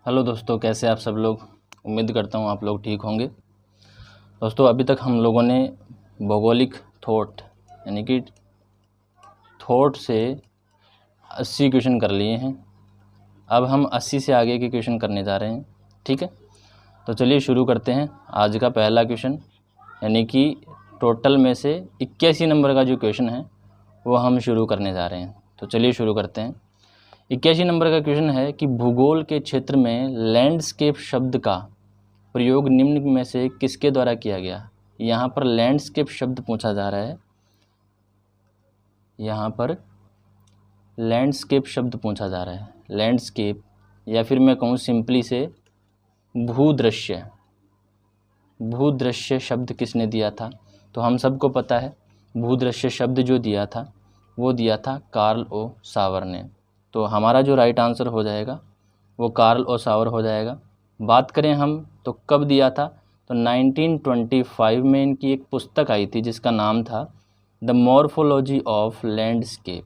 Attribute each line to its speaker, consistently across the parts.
Speaker 1: Hello दोस्तों, कैसे आप सब लोग। उम्मीद करता हूँ आप लोग ठीक होंगे। दोस्तों, अभी तक हम लोगों ने भौगोलिक थॉट यानी कि थॉट से 80 क्वेश्चन कर लिए हैं। अब हम 80 से आगे के क्वेश्चन करने जा रहे हैं। ठीक है, तो चलिए शुरू करते हैं। आज का पहला क्वेश्चन यानी कि टोटल में से 81 नंबर का जो क्वेश्चन है वो हम शुरू करने जा रहे हैं। तो चलिए शुरू करते हैं। 81 नंबर का क्वेश्चन है कि भूगोल के क्षेत्र में लैंडस्केप शब्द का प्रयोग निम्न में से किसके द्वारा किया गया। यहाँ पर लैंडस्केप शब्द पूछा जा रहा है। यहाँ पर लैंडस्केप शब्द पूछा जा रहा है। लैंडस्केप या फिर मैं कहूँ सिंपली से भूदृश्य। भूदृश्य शब्द किसने दिया था? तो हम सबको पता है भूदृश्य शब्द जो दिया था वो दिया था कार्ल ओ सावर ने। तो हमारा जो राइट आंसर हो जाएगा वो कार्ल ओ सावर हो जाएगा। बात करें हम तो कब दिया था, तो 1925 में इनकी एक पुस्तक आई थी जिसका नाम था the morphology of landscape.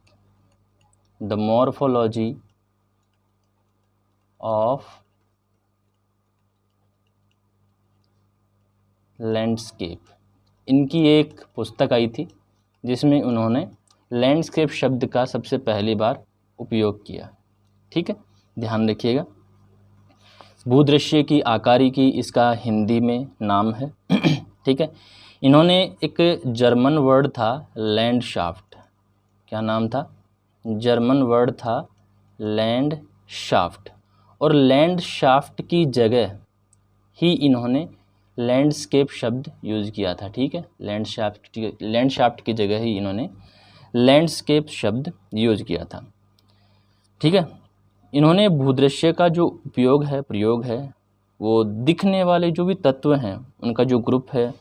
Speaker 1: The morphology of landscape, इनकी एक पुस्तक आई थी जिसमें उन्होंने लैंडस्केप शब्द का सबसे पहली बार उपयोग किया। ठीक है, ध्यान रखिएगा। भूदृश्य की आकारी की इसका हिंदी में नाम है। ठीक है, इन्होंने एक जर्मन वर्ड था लैंडशाफ्ट। क्या नाम था? जर्मन वर्ड था लैंडशाफ्ट। और लैंडशाफ्ट की जगह ही इन्होंने लैंडस्केप शब्द यूज़ किया था। ठीक है, लैंडशाफ्ट की जगह ही इन्होंने लैंडस्केप शब्द यूज़ किया था। ठीक है, इन्होंने भूदृश्य का जो प्रयोग है वो दिखने वाले जो भी तत्व हैं उनका जो ग्रुप है,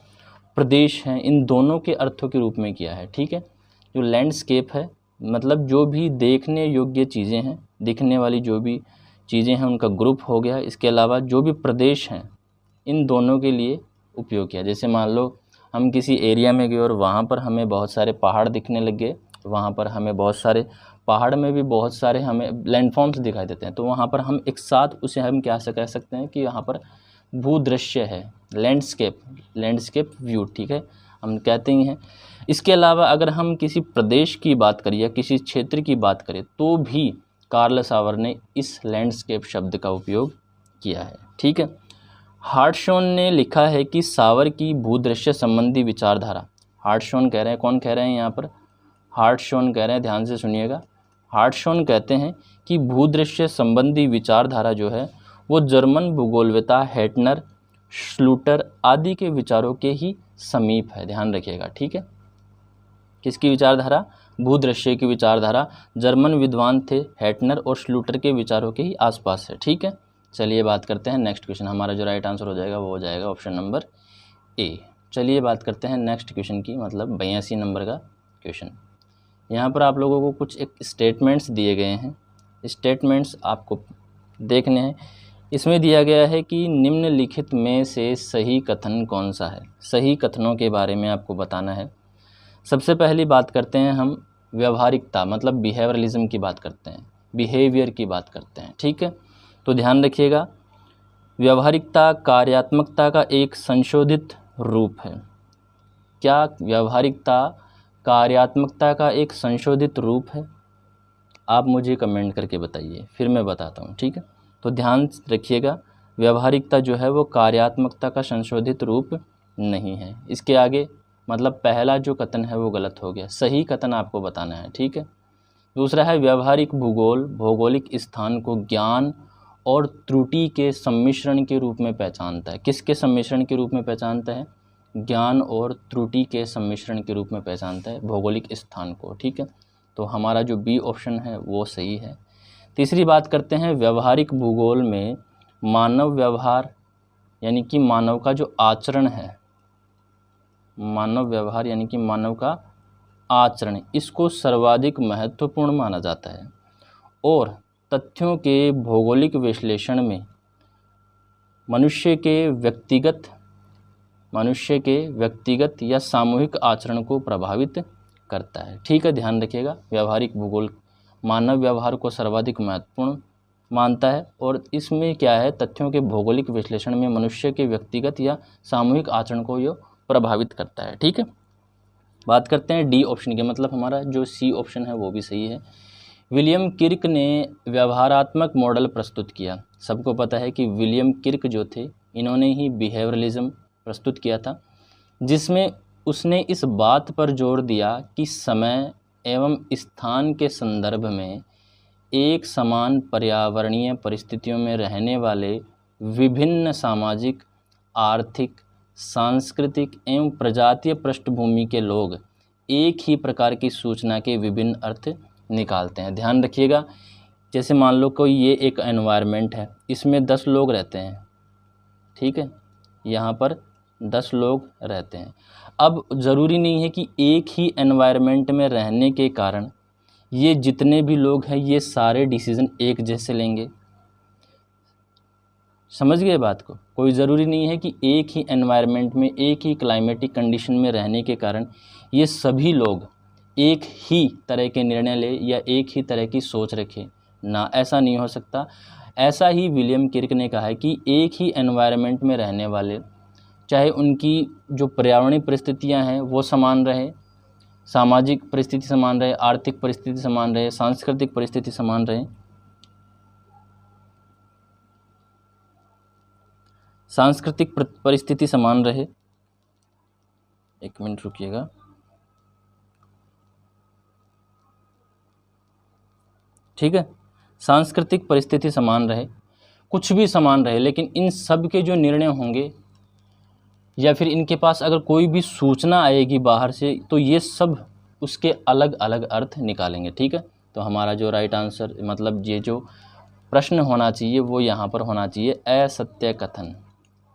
Speaker 1: प्रदेश हैं, इन दोनों के अर्थों के रूप में किया है। ठीक है, जो लैंडस्केप है मतलब जो भी देखने योग्य चीज़ें हैं, दिखने वाली जो भी चीज़ें हैं उनका ग्रुप हो गया। इसके अलावा जो भी प्रदेश हैं इन दोनों के लिए उपयोग किया। जैसे मान लो हम किसी एरिया में गए और वहाँ पर हमें बहुत सारे पहाड़ दिखने लग गए, वहाँ पर हमें बहुत सारे पहाड़ में भी बहुत सारे हमें लैंडफॉर्म्स दिखाई देते हैं, तो वहाँ पर हम एक साथ उसे हम क्या से कह सकते हैं कि यहाँ पर भूदृश्य है, लैंडस्केप व्यू। ठीक है, हम कहते ही हैं। इसके अलावा अगर हम किसी प्रदेश की बात करें या किसी क्षेत्र की बात करें तो भी कार्ल सावर ने इस लैंडस्केप शब्द का उपयोग किया है। ठीक है, हार्टशॉन ने लिखा है कि सावर की भूदृश्य संबंधी विचारधारा, हार्टशॉन कह रहे हैं, कौन कह रहे हैं यहाँ पर? हार्टशॉन कह रहे हैं, ध्यान से सुनिएगा। हार्टशॉन कहते हैं कि भूदृश्य संबंधी विचारधारा जो है वो जर्मन भूगोलवेता हेटनर, श्लूटर आदि के विचारों के ही समीप है। ध्यान रखिएगा। ठीक है, किसकी विचारधारा? भूदृश्य की विचारधारा जर्मन विद्वान थे हेटनर और श्लूटर के विचारों के ही आसपास है। ठीक है, चलिए बात करते हैं नेक्स्ट क्वेश्चन। हमारा जो राइट आंसर हो जाएगा वो हो जाएगा ऑप्शन नंबर ए। चलिए बात करते हैं नेक्स्ट क्वेश्चन की, मतलब 82 नंबर का क्वेश्चन। यहाँ पर आप लोगों को कुछ एक स्टेटमेंट्स दिए गए हैं, स्टेटमेंट्स आपको देखने हैं। इसमें दिया गया है कि निम्नलिखित में से सही कथन कौन सा है। सही कथनों के बारे में आपको बताना है। सबसे पहली बात करते हैं हम व्यवहारिकता, मतलब बिहेवियरलिज्म की बात करते हैं, बिहेवियर की बात करते हैं। ठीक है, तो ध्यान रखिएगा, व्यवहारिकता कार्यात्मकता का एक संशोधित रूप है। क्या व्यवहारिकता कार्यात्मकता का एक संशोधित रूप है? आप मुझे कमेंट करके बताइए, फिर मैं बताता हूँ। ठीक है, तो ध्यान रखिएगा, व्यवहारिकता जो है वो कार्यात्मकता का संशोधित रूप नहीं है। इसके आगे मतलब पहला जो कथन है वो गलत हो गया, सही कथन आपको बताना है। ठीक है, दूसरा है व्यवहारिक भूगोल भौगोलिक स्थान को ज्ञान और त्रुटि के सम्मिश्रण के रूप में पहचानता है। किसके सम्मिश्रण के रूप में पहचानता है? ज्ञान और त्रुटि के सम्मिश्रण के रूप में पहचानता है भौगोलिक स्थान को। ठीक है, तो हमारा जो बी ऑप्शन है वो सही है। तीसरी बात करते हैं, व्यवहारिक भूगोल में मानव व्यवहार यानी कि मानव का जो आचरण है, मानव व्यवहार यानी कि मानव का आचरण, इसको सर्वाधिक महत्वपूर्ण माना जाता है और तथ्यों के भौगोलिक विश्लेषण में मनुष्य के व्यक्तिगत या सामूहिक आचरण को प्रभावित करता है। ठीक है, ध्यान रखिएगा, व्यवहारिक भूगोल मानव व्यवहार को सर्वाधिक महत्वपूर्ण मानता है और इसमें क्या है, तथ्यों के भौगोलिक विश्लेषण में मनुष्य के व्यक्तिगत या सामूहिक आचरण को ये प्रभावित करता है। ठीक है, बात करते हैं डी ऑप्शन की, मतलब हमारा जो सी ऑप्शन है वो भी सही है। विलियम किर्क ने व्यवहारात्मक मॉडल प्रस्तुत किया। सबको पता है कि विलियम किर्क जो थे, इन्होंने ही बिहेवियरलिज्म प्रस्तुत किया था, जिसमें उसने इस बात पर जोर दिया कि समय एवं स्थान के संदर्भ में एक समान पर्यावरणीय परिस्थितियों में रहने वाले विभिन्न सामाजिक, आर्थिक, सांस्कृतिक एवं प्रजातीय पृष्ठभूमि के लोग एक ही प्रकार की सूचना के विभिन्न अर्थ निकालते हैं। ध्यान रखिएगा, जैसे मान लो कोई ये एक एनवायरनमेंट है, इसमें 10 लोग रहते हैं, ठीक है, यहाँ पर 10 लोग रहते हैं। अब ज़रूरी नहीं है कि एक ही एनवायरनमेंट में रहने के कारण ये जितने भी लोग हैं ये सारे डिसीज़न एक जैसे लेंगे। समझ गए बात को? कोई ज़रूरी नहीं है कि एक ही एनवायरनमेंट में, एक ही क्लाइमेटिक कंडीशन में रहने के कारण ये सभी लोग एक ही तरह के निर्णय ले या एक ही तरह की सोच रखें ना, ऐसा नहीं हो सकता। ऐसा ही विलियम किर्क ने कहा है कि एक ही एनवायरनमेंट में रहने वाले, चाहे उनकी जो पर्यावरणीय परिस्थितियां हैं वो समान रहे, सामाजिक परिस्थिति समान रहे, आर्थिक परिस्थिति समान रहे, सांस्कृतिक परिस्थिति समान रहे, सांस्कृतिक परिस्थिति समान रहे, एक मिनट रुकिएगा, ठीक है, सांस्कृतिक परिस्थिति समान रहे, कुछ भी समान रहे, लेकिन इन सब के जो निर्णय होंगे या फिर इनके पास अगर कोई भी सूचना आएगी बाहर से तो ये सब उसके अलग अलग अर्थ निकालेंगे। ठीक है, तो हमारा जो राइट आंसर, मतलब ये जो प्रश्न होना चाहिए वो यहाँ पर होना चाहिए असत्य कथन।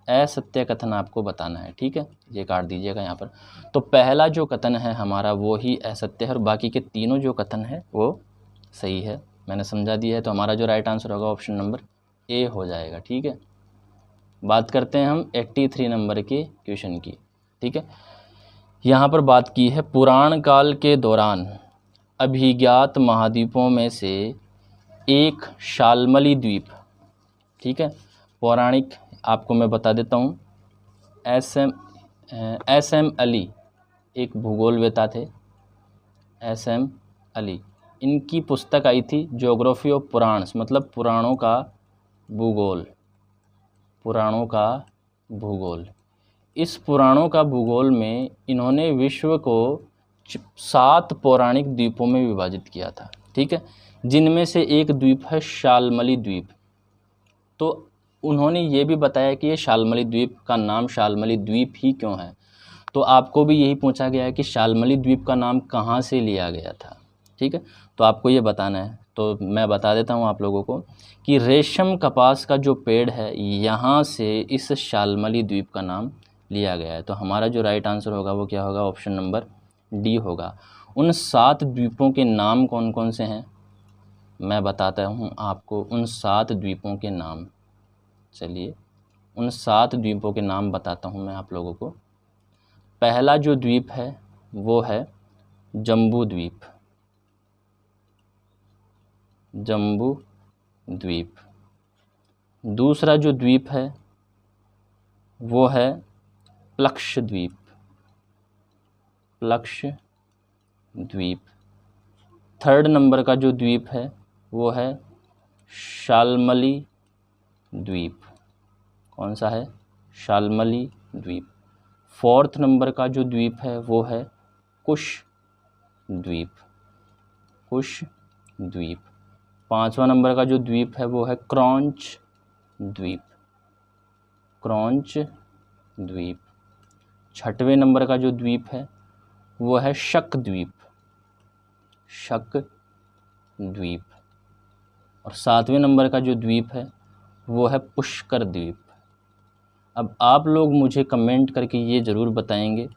Speaker 1: असत्य कथन आपको बताना है। ठीक है, ये काट दीजिएगा यहाँ पर। तो पहला जो कथन है हमारा वो ही असत्य है और बाकी के तीनों जो कथन है वो सही है। मैंने समझा दिया है, तो हमारा जो राइट आंसर होगा ऑप्शन नंबर ए हो जाएगा। ठीक है, बात करते हैं हम 83 नंबर के क्वेश्चन की। ठीक है, यहाँ पर बात की है पुराण काल के दौरान अभिज्ञात महाद्वीपों में से एक शाल्मली द्वीप। ठीक है, पौराणिक आपको मैं बता देता हूँ, एस एम अली एक भूगोलवेता थे, एस.एम. अली, इनकी पुस्तक आई थी ज्योग्राफी ऑफ पुराण्स, मतलब पुराणों का भूगोल, पुराणों का भूगोल। इस पुराणों का भूगोल में इन्होंने विश्व को 7 पौराणिक द्वीपों में विभाजित किया था। ठीक है, जिनमें से एक द्वीप है शाल्मली द्वीप। तो उन्होंने ये भी बताया कि ये शाल्मली द्वीप का नाम शाल्मली द्वीप ही क्यों है। तो आपको भी यही पूछा गया है कि शाल्मली द्वीप का नाम कहाँ से लिया गया था। ठीक है, तो आपको ये बताना है। तो मैं बता देता हूँ आप लोगों को कि रेशम कपास का जो पेड़ है यहाँ से इस शाल्मली द्वीप का नाम लिया गया है। तो हमारा जो राइट आंसर होगा वो क्या होगा, ऑप्शन नंबर डी होगा। उन 7 द्वीपों के नाम कौन कौन से हैं मैं बताता हूँ आपको, उन 7 द्वीपों के नाम। चलिए उन 7 द्वीपों के नाम बताता हूँ मैं आप लोगों को। पहला जो द्वीप है वो है जम्बू द्वीप, जम्बू द्वीप। दूसरा जो द्वीप है वो है प्लक्ष द्वीप, प्लक्ष द्वीप। थर्ड नंबर का जो द्वीप है वो है शाल्मली द्वीप। कौन सा है, शाल्मली द्वीप। फोर्थ नंबर का जो द्वीप है वो है कुश द्वीप, कुश द्वीप। 5वां नंबर का जो द्वीप है वो है क्रॉन्च द्वीप, क्रॉन्च द्वीप। 6वें नंबर का जो द्वीप है वो है शक द्वीप, शक द्वीप। और 7वें नंबर का जो द्वीप है वो है पुष्कर द्वीप। अब आप लोग मुझे कमेंट करके ये ज़रूर बताएंगे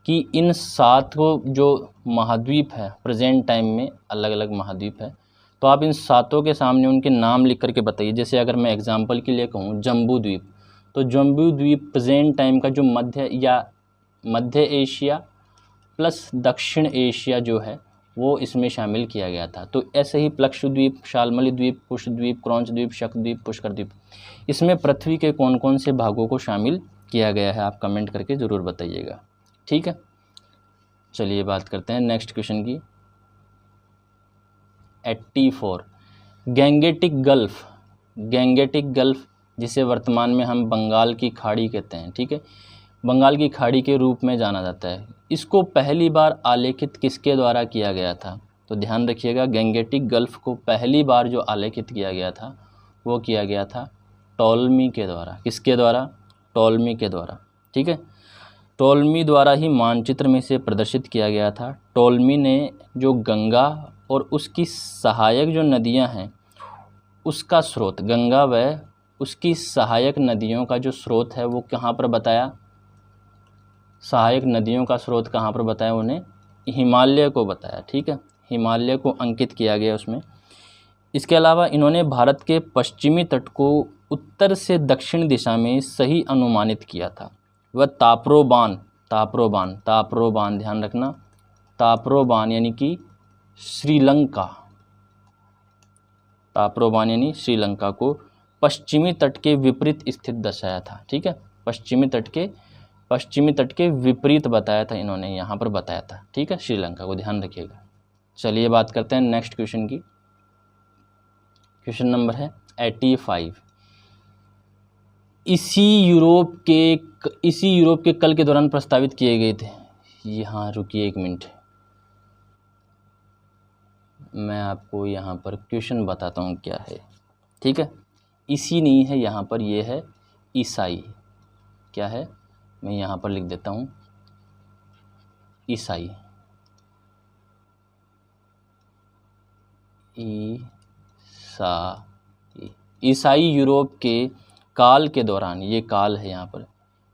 Speaker 1: कि इन 7 जो महाद्वीप है प्रेजेंट टाइम में, अलग अलग महाद्वीप है, तो आप इन 7 के सामने उनके नाम लिख करके बताइए। जैसे अगर मैं एग्जांपल के लिए कहूँ जम्बू द्वीप, तो जम्बू द्वीप प्रेजेंट टाइम का जो मध्य एशिया प्लस दक्षिण एशिया जो है वो इसमें शामिल किया गया था। तो ऐसे ही प्लक्षु द्वीप, शाल्मली द्वीप, कुश द्वीप, क्रौंच द्वीप, शक द्वीप, पुष्कर द्वीप, इसमें पृथ्वी के कौन कौन से भागों को शामिल किया गया है, आप कमेंट करके ज़रूर बताइएगा। ठीक है, चलिए बात करते हैं नेक्स्ट क्वेश्चन की। 84 गैंगेटिक गल्फ, गैंगेटिक गल्फ जिसे वर्तमान में हम बंगाल की खाड़ी कहते हैं, ठीक है, बंगाल की खाड़ी के रूप में जाना जाता है, इसको पहली बार आलेखित किसके द्वारा किया गया था? तो ध्यान रखिएगा, गैंगेटिक गल्फ को पहली बार जो आलेखित किया गया था वो किया गया था टॉलमी के द्वारा। किसके द्वारा? टॉलमी के द्वारा। ठीक है, टॉलमी द्वारा ही मानचित्र में से प्रदर्शित किया गया था। टॉलमी ने जो गंगा और उसकी सहायक जो नदियां हैं उसका स्रोत, गंगा व उसकी सहायक नदियों का जो स्रोत है वो कहाँ पर बताया? सहायक नदियों का स्रोत कहाँ पर बताया? उन्हें हिमालय को बताया। ठीक है, हिमालय को अंकित किया गया उसमें। इसके अलावा इन्होंने भारत के पश्चिमी तट को उत्तर से दक्षिण दिशा में सही अनुमानित किया था। वह ताप्रोबान, ताप्रोबान, ताप्रोबान ध्यान रखना, ताप्रोबान यानी कि श्रीलंका, ताप्रोबान यानी श्रीलंका को पश्चिमी तट के विपरीत स्थित दर्शाया था। ठीक है, पश्चिमी तट के विपरीत बताया था इन्होंने, यहाँ पर बताया था। ठीक है, श्रीलंका को ध्यान रखिएगा। चलिए बात करते हैं नेक्स्ट क्वेश्चन की। क्वेश्चन नंबर है 85। इसी यूरोप के कल के दौरान प्रस्तावित किए गए थे। यहाँ रुकिए एक मिनट, मैं आपको यहाँ पर क्वेश्चन बताता हूँ क्या है। ठीक है, इसी नहीं है यहाँ पर, ये है ईसाई। क्या है? मैं यहाँ पर लिख देता हूँ ईसाई, ईसाई यूरोप के काल के दौरान, ये काल है यहाँ पर,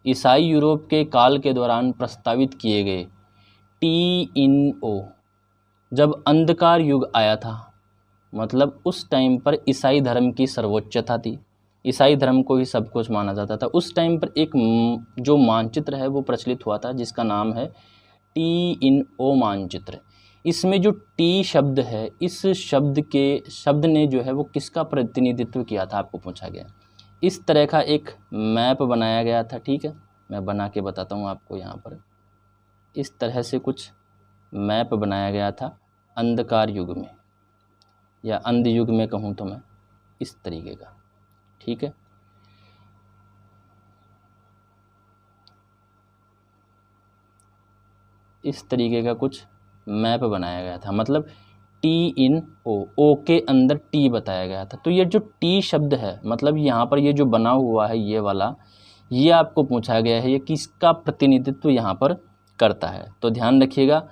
Speaker 1: ईसाई यूरोप के काल के दौरान प्रस्तावित किए गए TNO, जब अंधकार युग आया था, मतलब उस टाइम पर ईसाई धर्म की सर्वोच्चता थी, ईसाई धर्म को ही सब कुछ माना जाता था। उस टाइम पर एक जो मानचित्र है वो प्रचलित हुआ था जिसका नाम है TNO मानचित्र। इसमें जो टी शब्द है, इस शब्द ने जो है वो किसका प्रतिनिधित्व किया था, आपको पूछा गया। इस तरह का एक मैप बनाया गया था। ठीक है, मैं बना के बताता हूँ आपको। यहाँ पर इस तरह से कुछ मैप बनाया गया था अंधकार युग में, या अंध युग में कहूँ तो मैं, इस तरीके का। ठीक है, इस तरीके का कुछ मैप बनाया गया था, मतलब TNO, ओ के अंदर टी बताया गया था। तो ये जो टी शब्द है, मतलब यहाँ पर ये जो बना हुआ है ये वाला, ये आपको पूछा गया है ये किसका प्रतिनिधित्व यहाँ पर करता है। तो ध्यान रखिएगा,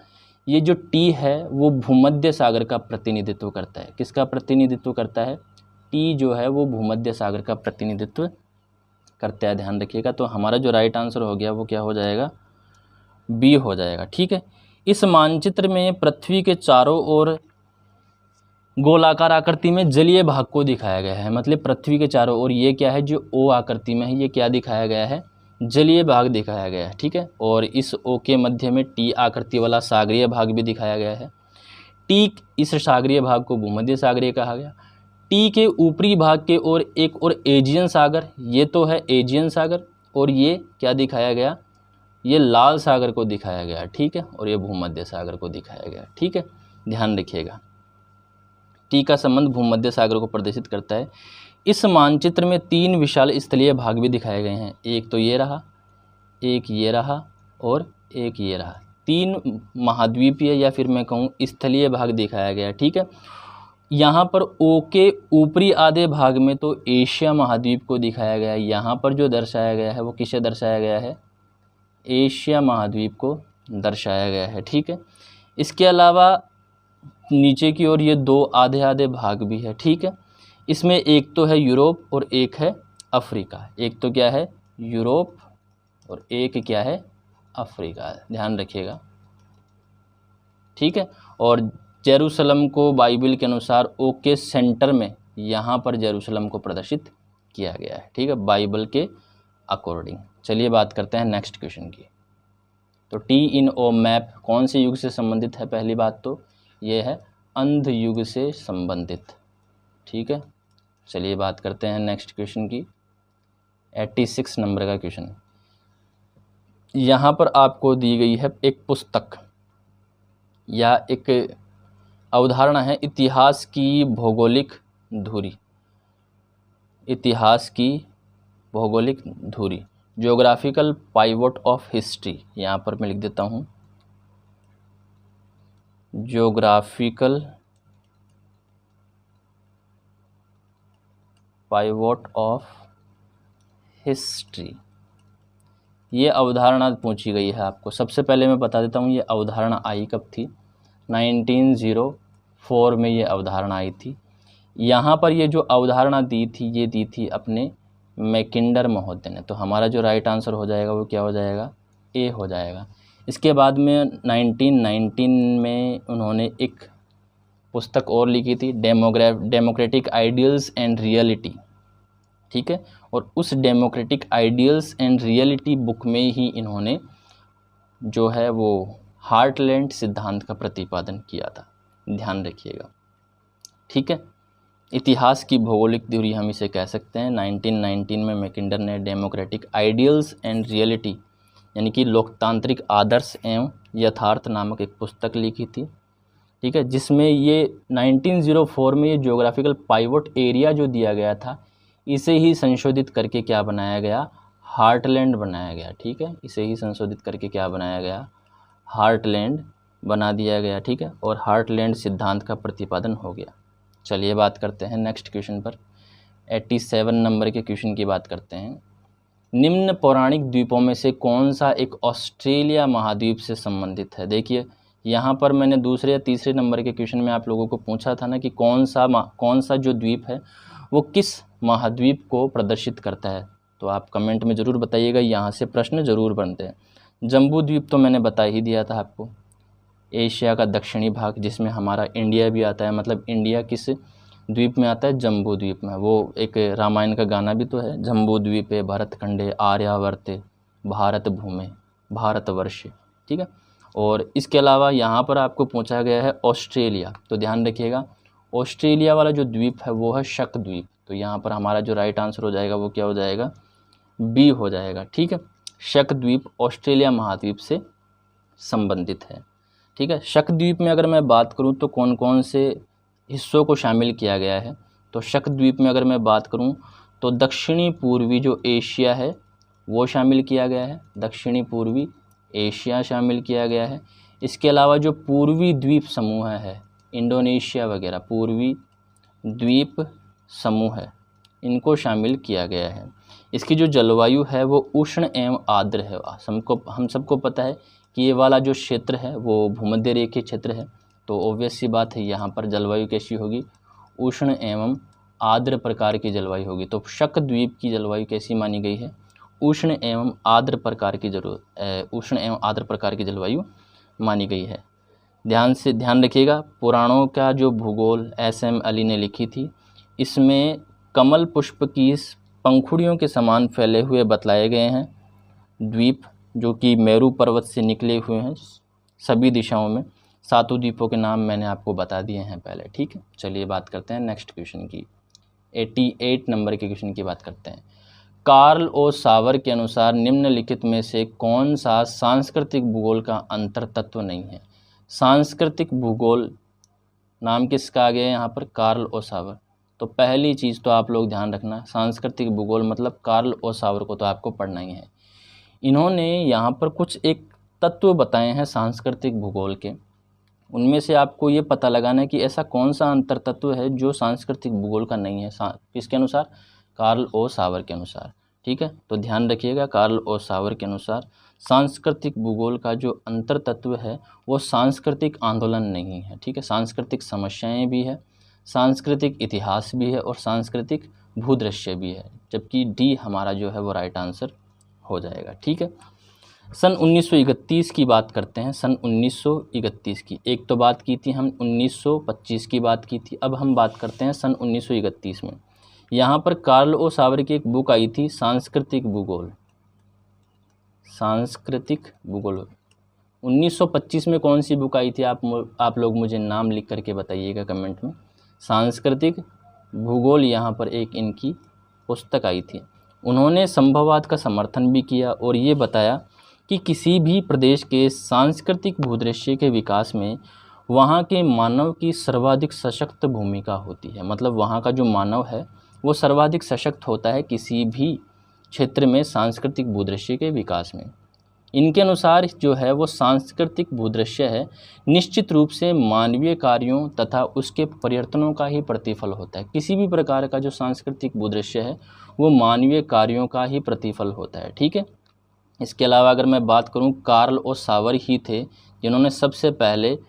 Speaker 1: ये जो टी है वो भूमध्य सागर का प्रतिनिधित्व करता है। किसका प्रतिनिधित्व करता है? टी जो है वो भूमध्य सागर का प्रतिनिधित्व करता है, ध्यान रखिएगा। तो हमारा जो राइट आंसर हो गया वो क्या हो जाएगा? बी हो जाएगा। ठीक है, इस मानचित्र में पृथ्वी के चारों ओर गोलाकार आकृति में जलीय भाग को दिखाया गया है, मतलब पृथ्वी के चारों ओर ये क्या है, जो ओ आकृति में है, ये क्या दिखाया गया है? जलीय भाग दिखाया गया है। ठीक है, और इस ओ के मध्य में टी आकृति वाला सागरीय भाग भी दिखाया गया है। टी, इस सागरीय भाग को भूमध्य सागरीय कहा गया। टी के ऊपरी भाग के ओर एक और एजियन सागर, ये तो है एजियन सागर, और ये क्या दिखाया गया? ये लाल सागर को दिखाया गया। ठीक है, और ये भूमध्य सागर को दिखाया गया। ठीक है, ध्यान रखिएगा, टी का संबंध भूमध्य सागर को प्रदर्शित करता है। इस मानचित्र में 3 विशाल स्थलीय भाग भी दिखाए गए हैं, एक तो ये रहा, एक ये रहा, और एक ये रहा। 3 महाद्वीपीय या फिर मैं कहूँ स्थलीय भाग दिखाया गया। ठीक है, यहाँ पर ओ के ऊपरी आधे भाग में तो एशिया महाद्वीप को दिखाया गया है। यहाँ पर जो दर्शाया गया है वो किसे दर्शाया गया है? एशिया महाद्वीप को दर्शाया गया है। ठीक है, इसके अलावा नीचे की ओर ये 2 आधे आधे भाग भी है। ठीक है, इसमें एक तो है यूरोप और एक है अफ्रीका। एक तो क्या है? यूरोप, और एक क्या है? अफ्रीका, ध्यान रखिएगा। ठीक है, और जेरूसलम को बाइबल के अनुसार ओ के सेंटर में यहाँ पर जेरूसलम को प्रदर्शित किया गया है। ठीक है, बाइबल के अकॉर्डिंग। चलिए बात करते हैं नेक्स्ट क्वेश्चन की। तो TNO मैप कौन से युग से संबंधित है? पहली बात तो ये है अंध युग से संबंधित। ठीक है, चलिए बात करते हैं नेक्स्ट क्वेश्चन की। 86 नंबर का क्वेश्चन, यहाँ पर आपको दी गई है एक पुस्तक या एक अवधारणा है, इतिहास की भौगोलिक धुरी। इतिहास की भौगोलिक धुरी, ज्योग्राफिकल पाइवोट ऑफ हिस्ट्री। यहाँ पर मैं लिख देता हूँ ज्योग्राफिकल पाइवोट ऑफ हिस्ट्री। ये अवधारणा पूछी गई है आपको। सबसे पहले मैं बता देता हूँ ये अवधारणा आई कब थी। 1904 में ये अवधारणा आई थी। यहाँ पर ये जो अवधारणा दी थी, ये दी थी अपने मैकिंडर महोदय ने। तो हमारा जो राइट आंसर हो जाएगा वो क्या हो जाएगा, ए हो जाएगा। इसके बाद में 1919 में उन्होंने एक पुस्तक और लिखी थी, डेमोक्रेटिक आइडियल्स एंड रियलिटी। ठीक है, और उस democratic ideals and reality book में ही इन्होंने जो है वो हार्टलैंड सिद्धांत का प्रतिपादन किया था, ध्यान रखिएगा। ठीक है, इतिहास की भौगोलिक धुरी हम इसे कह सकते हैं। 1919 में मैकिंडर ने डेमोक्रेटिक आइडियल्स एंड रियलिटी यानी कि लोकतांत्रिक आदर्श एवं यथार्थ नामक एक पुस्तक लिखी थी। ठीक है, जिसमें ये 1904 में ये ज्योग्राफिकल पाइवोट एरिया जो दिया गया था, इसे ही संशोधित करके क्या बनाया गया, हार्टलैंड बनाया गया। ठीक है, इसे ही संशोधित करके क्या बनाया गया, हार्टलैंड बना दिया गया। ठीक है, और हार्टलैंड सिद्धांत का प्रतिपादन हो गया। चलिए बात करते हैं नेक्स्ट क्वेश्चन पर। 87 नंबर के क्वेश्चन की बात करते हैं। निम्न पौराणिक द्वीपों में से कौन सा एक ऑस्ट्रेलिया महाद्वीप से संबंधित है। देखिए यहाँ पर मैंने दूसरे या तीसरे नंबर के क्वेश्चन में आप लोगों को पूछा था ना कि कौन सा जो द्वीप है वो किस महाद्वीप को प्रदर्शित करता है। तो आप कमेंट में ज़रूर बताइएगा, यहाँ से प्रश्न ज़रूर बनते हैं। जम्बू द्वीप तो मैंने बता ही दिया था आपको, एशिया का दक्षिणी भाग जिसमें हमारा इंडिया भी आता है। मतलब इंडिया किस द्वीप में आता है, जम्बू द्वीप में। वो एक रामायण का गाना भी तो है, जम्बू द्वीपे भरतखंडे आर्यावर्ते भारत भूमे भारतवर्ष। ठीक है, और इसके अलावा यहाँ पर आपको पूछा गया है ऑस्ट्रेलिया। तो ध्यान रखिएगा, ऑस्ट्रेलिया वाला जो द्वीप है वो है शक द्वीप। तो यहाँ पर हमारा जो राइट आंसर हो जाएगा वो क्या हो जाएगा, बी हो जाएगा। ठीक है, शक द्वीप ऑस्ट्रेलिया महाद्वीप से संबंधित है। ठीक है, शक द्वीप में अगर मैं बात करूं तो कौन कौन से हिस्सों को शामिल किया गया है। तो शक द्वीप में अगर मैं बात करूं तो दक्षिणी पूर्वी जो एशिया है वो शामिल किया गया है, दक्षिणी पूर्वी एशिया शामिल किया गया है। इसके अलावा जो पूर्वी द्वीप समूह है, इंडोनेशिया वगैरह पूर्वी द्वीप समूह है, इनको शामिल किया गया है। इसकी जो जलवायु है वो उष्ण एवं आर्द्र है। हम सबको पता है कि ये वाला जो क्षेत्र है वो भूमध्य रेखीय क्षेत्र है। तो ऑब्वियस सी बात है यहाँ पर जलवायु कैसी होगी, उष्ण एवं आर्द्र प्रकार की जलवायु होगी। तो शक द्वीप की जलवायु कैसी मानी गई है, उष्ण एवं आर्द्र प्रकार की उष्ण एवं आर्द्र प्रकार की जलवायु मानी गई है। ध्यान रखिएगा, पुराणों का जो भूगोल SM अली ने लिखी थी, इसमें कमल पुष्प की पंखुड़ियों के समान फैले हुए बतलाए गए हैं द्वीप, जो कि मेरू पर्वत से निकले हुए हैं सभी दिशाओं में। 7 द्वीपों के नाम मैंने आपको बता दिए हैं पहले। ठीक है, चलिए बात करते हैं नेक्स्ट क्वेश्चन की। 88 नंबर के क्वेश्चन की बात करते हैं। कार्ल ओ सावर के अनुसार निम्नलिखित में से कौन सा सांस्कृतिक भूगोल का अंतर तत्व नहीं है। सांस्कृतिक भूगोल नाम किसका आ गया है यहाँ पर, कार्ल ओ सावर। तो पहली चीज़ तो आप लोग ध्यान रखना, सांस्कृतिक भूगोल मतलब कार्ल ओ सावर को तो आपको पढ़ना ही है। इन्होंने यहाँ पर कुछ एक तत्व बताए हैं सांस्कृतिक भूगोल के, उनमें से आपको ये पता लगाना है कि ऐसा कौन सा अंतर तत्व है जो सांस्कृतिक भूगोल का नहीं है। किसके अनुसार, कार्ल ओ सावर के अनुसार। ठीक है, तो ध्यान रखिएगा, कार्ल ओ सावर के अनुसार सांस्कृतिक भूगोल का जो अंतर तत्व है वो सांस्कृतिक आंदोलन नहीं है। ठीक है, सांस्कृतिक समस्याएं भी है, सांस्कृतिक इतिहास भी है और सांस्कृतिक भूदृश्य भी है, जबकि डी हमारा जो है वो राइट आंसर हो जाएगा। ठीक है, सन 1931 की बात करते हैं। सन 1931 की एक तो बात की थी हम, 1925 की बात की थी, अब हम बात करते हैं सन 1931 में। यहाँ पर कार्ल ओ सावर की एक बुक आई थी, सांस्कृतिक भूगोल। सांस्कृतिक भूगोल 1925 में कौन सी बुक आई थी, आप लोग मुझे नाम लिख करके बताइएगा कमेंट में। सांस्कृतिक भूगोल यहाँ पर एक इनकी पुस्तक आई थी। उन्होंने संभववाद का समर्थन भी किया और ये बताया कि किसी भी प्रदेश के सांस्कृतिक भूदृश्य के विकास में वहाँ के मानव की सर्वाधिक सशक्त भूमिका होती है। मतलब वहाँ का जो मानव है वो सर्वाधिक सशक्त होता है किसी भी क्षेत्र में सांस्कृतिक भूदृश्य के विकास में। इनके अनुसार जो है वो सांस्कृतिक भूदृश्य है निश्चित रूप से मानवीय कार्यों तथा उसके परिवर्तनों का ही प्रतिफल होता है। किसी भी प्रकार का जो सांस्कृतिक भूदृश्य है वो मानवीय कार्यों का ही प्रतिफल होता है, ठीक है। इसके अलावा अगर मैं बात करूं, कार्ल और सावर ही थे जिन्होंने सबसे पहले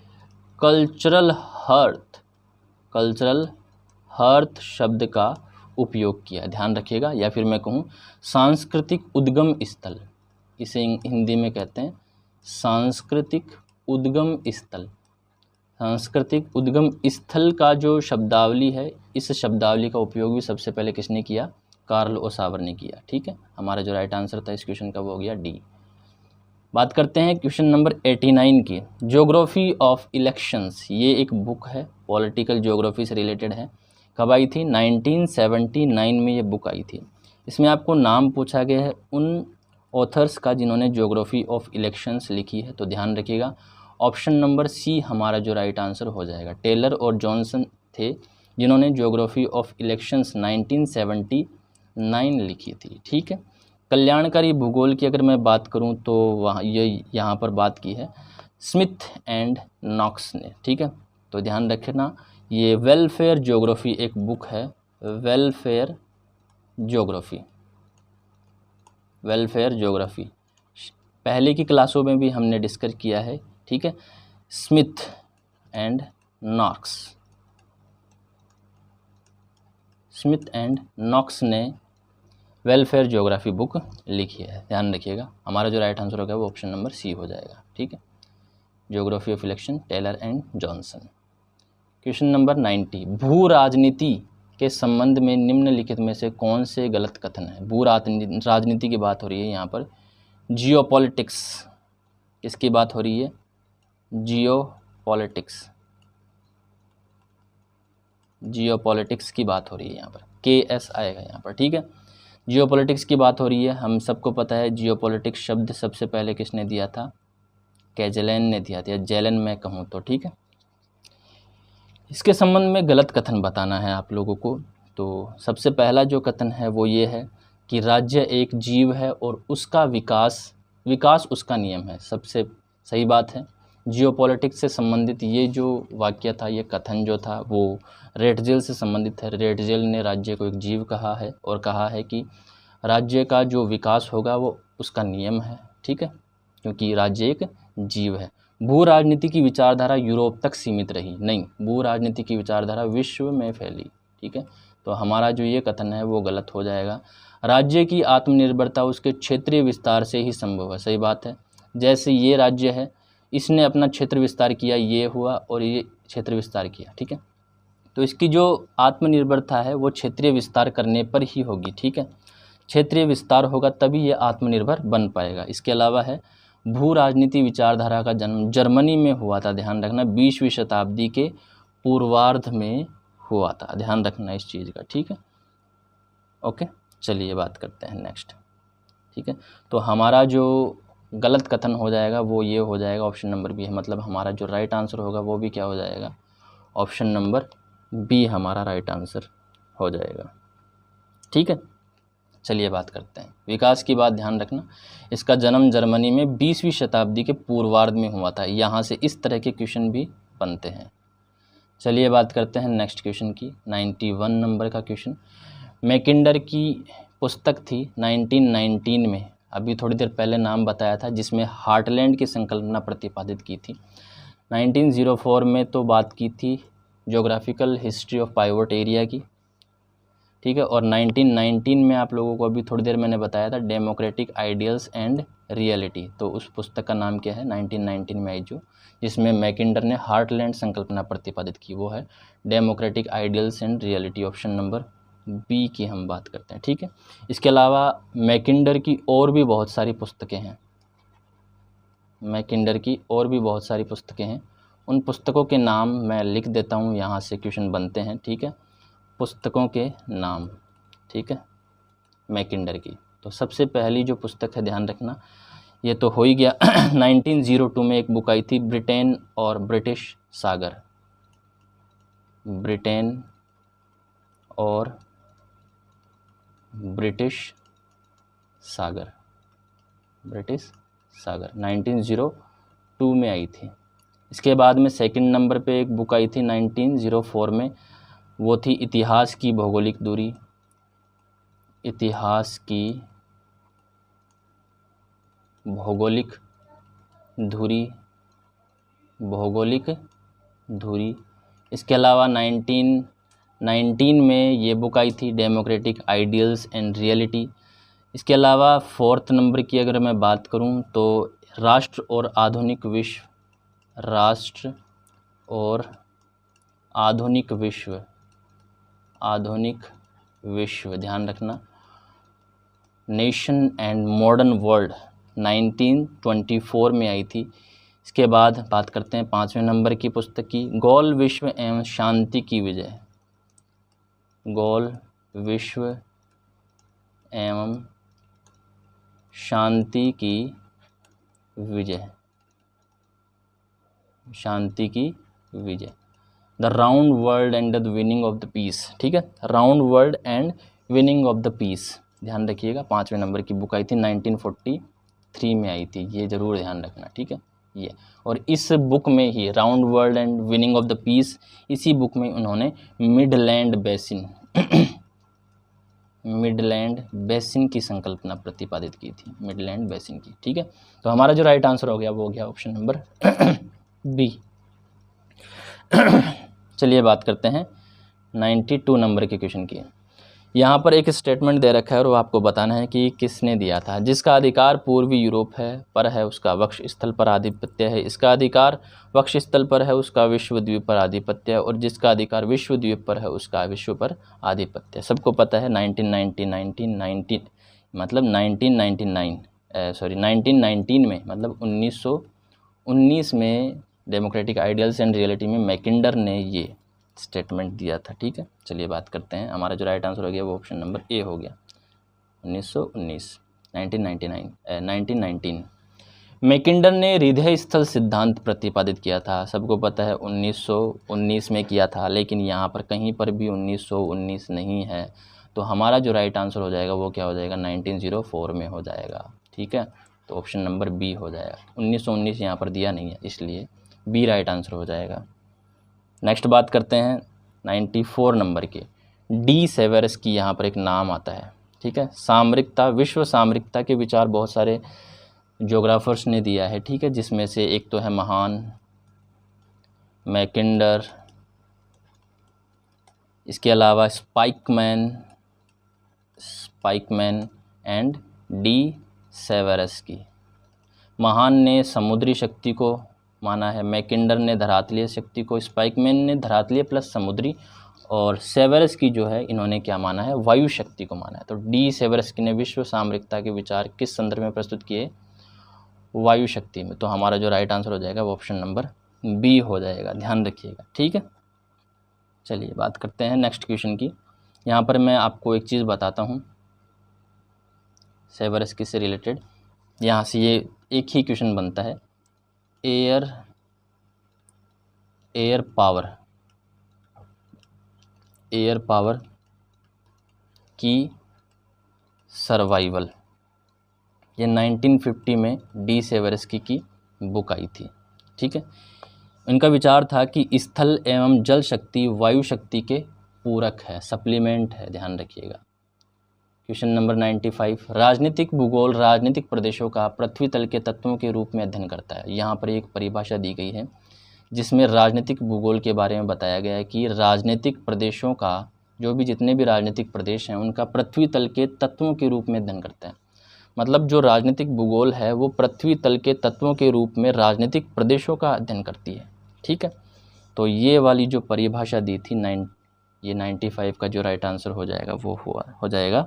Speaker 1: कल्चरल हर्थ शब्द का उपयोग किया, ध्यान रखिएगा। या फिर मैं कहूं सांस्कृतिक उद्गम स्थल, इसे हिंदी में कहते हैं सांस्कृतिक उद्गम स्थल। सांस्कृतिक उद्गम स्थल का जो शब्दावली है, इस शब्दावली का उपयोग भी सबसे पहले किसने किया, कार्ल ओसावर ने किया, ठीक है। हमारा जो राइट आंसर था इस क्वेश्चन का वो हो गया डी। बात करते हैं क्वेश्चन नंबर 89 की, ज्योग्राफी ऑफ इलेक्शंस। ये एक बुक है, पॉलिटिकल ज्योग्राफी से रिलेटेड है। कब आई थी, 1979 में ये बुक आई थी। इसमें आपको नाम पूछा गया है उन ऑथर्स का जिन्होंने ज्योग्राफी ऑफ इलेक्शंस लिखी है, तो ध्यान रखिएगा ऑप्शन नंबर सी हमारा जो राइट आंसर हो जाएगा। टेलर और जॉनसन थे जिन्होंने ज्योग्राफी ऑफ इलेक्शंस 1979 लिखी थी, ठीक है। कल्याणकारी भूगोल की अगर मैं बात करूं तो यहाँ पर बात की है स्मिथ एंड नॉक्स ने, ठीक है। तो ध्यान रखना ये वेलफेयर ज्योग्राफी एक बुक है, वेलफेयर ज्योग्राफी पहले की क्लासों में भी हमने डिस्कस किया है, ठीक है। स्मिथ एंड नॉक्स ने वेलफेयर ज्योग्राफी बुक लिखी है, ध्यान रखिएगा। हमारा जो राइट आंसर होगा वो ऑप्शन नंबर सी हो जाएगा, ठीक है। Geography of election, Taylor and Johnson. Question number 90, भू राजनीति के संबंध में निम्नलिखित में से कौन से गलत कथन है। भू राजनीति की बात हो रही है यहाँ पर। जियोपॉलिटिक्स, किसकी बात हो रही है, जियोपॉलिटिक्स की बात हो रही है यहाँ पर, KS आएगा यहाँ पर, ठीक है। जियोपॉलिटिक्स की बात हो रही है। हम सबको पता है जियोपॉलिटिक्स शब्द सबसे पहले किसने दिया था, कैजलेन ने दिया था, या जेलन मैं कहूँ तो, ठीक है। इसके संबंध में गलत कथन बताना है आप लोगों को। तो सबसे पहला जो कथन है वो ये है कि राज्य एक जीव है और उसका विकास उसका नियम है। सबसे सही बात है। जियोपॉलिटिक्स से संबंधित ये जो वाक्य था, ये कथन जो था वो रेटजेल से संबंधित है। रेटजेल ने राज्य को एक जीव कहा है और कहा है कि राज्य का जो विकास होगा वो उसका नियम है, ठीक है, क्योंकि राज्य एक जीव है। भू राजनीति की विचारधारा यूरोप तक सीमित रही, नहीं, भू राजनीति की विचारधारा विश्व में फैली, ठीक है। तो हमारा जो ये कथन है वो गलत हो जाएगा। राज्य की आत्मनिर्भरता उसके क्षेत्रीय विस्तार से ही संभव है, सही बात है। जैसे ये राज्य है, इसने अपना क्षेत्र विस्तार किया, ये हुआ, और ये क्षेत्र विस्तार किया, ठीक है। तो इसकी जो आत्मनिर्भरता है वो क्षेत्रीय विस्तार करने पर ही होगी, ठीक है। क्षेत्रीय विस्तार होगा तभी ये आत्मनिर्भर बन पाएगा। इसके अलावा है भू राजनीति विचारधारा का जन्म जर्मनी में हुआ था, ध्यान रखना, 20वीं शताब्दी के पूर्वार्ध में हुआ था, ध्यान रखना इस चीज़ का, ठीक है। ओके, चलिए बात करते हैं नेक्स्ट, ठीक है। तो हमारा जो गलत कथन हो जाएगा वो ये हो जाएगा, ऑप्शन नंबर बी है। मतलब हमारा जो राइट आंसर होगा वो भी क्या हो जाएगा, ऑप्शन नंबर बी हमारा राइट आंसर हो जाएगा, ठीक है। चलिए बात करते हैं विकास की बात, ध्यान रखना। इसका जन्म जर्मनी में 20वीं शताब्दी के पूर्वार्ध में हुआ था। यहाँ से इस तरह के क्वेश्चन भी बनते हैं। चलिए बात करते हैं नेक्स्ट क्वेश्चन की, 91 नंबर का क्वेश्चन। मैकिंडर की पुस्तक थी 1919 में, अभी थोड़ी देर पहले नाम बताया था, जिसमें हार्टलैंड की संकल्पना प्रतिपादित की थी। 1904 में तो बात की थी geographical history of pivot area की, ठीक है। और 1919 में आप लोगों को अभी थोड़ी देर मैंने बताया था डेमोक्रेटिक आइडियल्स एंड रियलिटी। तो उस पुस्तक का नाम क्या है, 1919 में आई जो, जिसमें मैकिंडर ने हार्टलैंड संकल्पना प्रतिपादित की, वो है democratic ideals and reality. Option number B की हम बात करते हैं, ठीक है। इसके अलावा मैकिंडर की और भी बहुत सारी पुस्तकें हैं। मैकिंडर की और भी बहुत सारी पुस्तकें हैं, उन पुस्तकों के नाम मैं लिख देता हूँ, यहाँ से क्वेश्चन बनते हैं, ठीक है। पुस्तकों के नाम, ठीक है, मैकिंडर की। तो सबसे पहली जो पुस्तक है, ध्यान रखना, ये तो हो ही गया 1902 में एक बुक आई थी, ब्रिटेन और ब्रिटिश सागर। ब्रिटेन और ब्रिटिश सागर, ब्रिटिश सागर 1902 में आई थी। इसके बाद में सेकंड नंबर पे एक बुक आई थी 1904 में, वो थी इतिहास की भौगोलिक दूरी। इतिहास की भौगोलिक धुरी, भौगोलिक धुरी। इसके अलावा 1919 में ये बुक आई थी, डेमोक्रेटिक आइडियल्स एंड रियलिटी। इसके अलावा फोर्थ नंबर की अगर मैं बात करूं तो राष्ट्र और आधुनिक विश्व, राष्ट्र और आधुनिक विश्व, आधुनिक विश्व, ध्यान रखना, नेशन एंड मॉडर्न वर्ल्ड 1924 में आई थी। इसके बाद बात करते हैं 5वें नंबर की पुस्तक की, गौल विश्व एवं शांति की विजय। गौल विश्व एवं शांति की विजय, शांति की विजय। The round world and the winning of the peace, ठीक है, round world and winning of the peace, ध्यान रखिएगा। 5वें नंबर की बुक आई थी, 1943 में आई थी, ये ज़रूर ध्यान रखना, ठीक है ये। और इस बुक में ही round world and winning of the peace, इसी बुक में उन्होंने मिडलैंड बेसिन मिडलैंड बेसिन की संकल्पना प्रतिपादित की थी, मिडलैंड बेसिन की, ठीक है। तो हमारा जो राइट आंसर हो गया वो हो गया ऑप्शन नंबर बी। चलिए बात करते हैं 92 नंबर के क्वेश्चन की। यहाँ पर एक स्टेटमेंट दे रखा है और वो आपको बताना है कि किसने दिया था। जिसका अधिकार पूर्वी यूरोप है पर है उसका वक्ष स्थल पर आधिपत्य है, इसका अधिकार वक्ष स्थल पर है उसका विश्व द्वीप पर आधिपत्य है, और जिसका अधिकार विश्व द्वीप पर है उसका विश्व पर आधिपत्य है। सबको पता है 1919 मतलब 1919 में, मतलब 1919 में डेमोक्रेटिक आइडियल्स एंड रियलिटी में मैकिंडर ने ये स्टेटमेंट दिया था, ठीक है। चलिए बात करते हैं, हमारा जो राइट आंसर हो गया वो ऑप्शन नंबर ए हो गया, 1919 मैकिंडर ने हृदय स्थल सिद्धांत प्रतिपादित किया था। सबको पता है 1919 में किया था, लेकिन यहाँ पर कहीं पर भी 1919 नहीं है, तो हमारा जो राइट आंसर हो जाएगा वो क्या हो जाएगा, 1904 में हो जाएगा, ठीक है। तो ऑप्शन नंबर बी हो जाएगा, 1919 यहाँ पर दिया नहीं है, इसलिए बी राइट आंसर हो जाएगा। नेक्स्ट बात करते हैं 94 नंबर के, डी सेवेरस की यहाँ पर एक नाम आता है, ठीक है। सामरिकता, विश्व सामरिकता के विचार बहुत सारे ज्योग्राफर्स ने दिया है, ठीक है, जिसमें से एक तो है महान, मैकिंडर, इसके अलावा स्पाइकमैन एंड डी सेवेरस की। महान ने समुद्री शक्ति को माना है, मैकिंडर ने धरातलीय शक्ति को, स्पाइकमैन ने धरातलीय प्लस समुद्री, और सेवेरस की जो है इन्होंने क्या माना है, वायु शक्ति को माना है। तो डी सेवेरस की ने विश्व सामरिकता के विचार किस संदर्भ में प्रस्तुत किए, वायु शक्ति में। तो हमारा जो राइट आंसर हो जाएगा वो ऑप्शन नंबर बी हो जाएगा, ध्यान रखिएगा, ठीक है। चलिए बात करते हैं नेक्स्ट क्वेश्चन की। यहाँ पर मैं आपको एक चीज़ बताता हूँ सेवेरस की से रिलेटेड, यहाँ से ये एक ही क्वेश्चन बनता है, एयर पावर की सर्वाइवल, ये 1950 में डी सेवेरस की बुक आई थी, ठीक है। इनका विचार था कि स्थल एवं जल शक्ति वायु शक्ति के पूरक है, सप्लीमेंट है, ध्यान रखिएगा। क्वेश्चन नंबर 95, राजनीतिक भूगोल राजनीतिक प्रदेशों का पृथ्वी तल के तत्वों के रूप में अध्ययन करता है। यहाँ पर एक परिभाषा दी गई है जिसमें राजनीतिक भूगोल के बारे में बताया गया है कि राजनीतिक प्रदेशों का, जो भी जितने भी राजनीतिक प्रदेश हैं उनका पृथ्वी तल के तत्वों के रूप में अध्ययन करता है। मतलब जो राजनीतिक भूगोल है वो पृथ्वी तल के तत्वों के रूप में राजनीतिक प्रदेशों का अध्ययन करती है, ठीक है। तो ये वाली जो परिभाषा दी थी ये 95 का जो राइट आंसर हो जाएगा वो हो जाएगा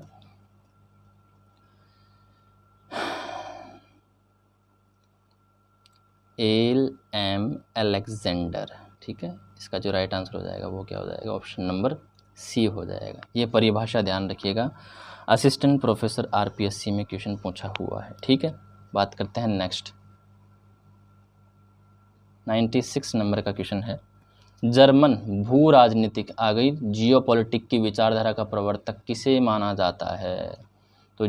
Speaker 1: L.M. अलेक्जेंडर। ठीक है, इसका जो राइट आंसर हो जाएगा वो क्या हो जाएगा, ऑप्शन नंबर सी हो जाएगा। ये परिभाषा ध्यान रखिएगा, असिस्टेंट प्रोफेसर RPSC में क्वेश्चन पूछा हुआ है। ठीक है, बात करते हैं नेक्स्ट। 96 नंबर का क्वेश्चन है, जर्मन भू राजनीतिक आ गई जियोपॉलिटिक की विचारधारा का प्रवर्तक किसे माना जाता है। तो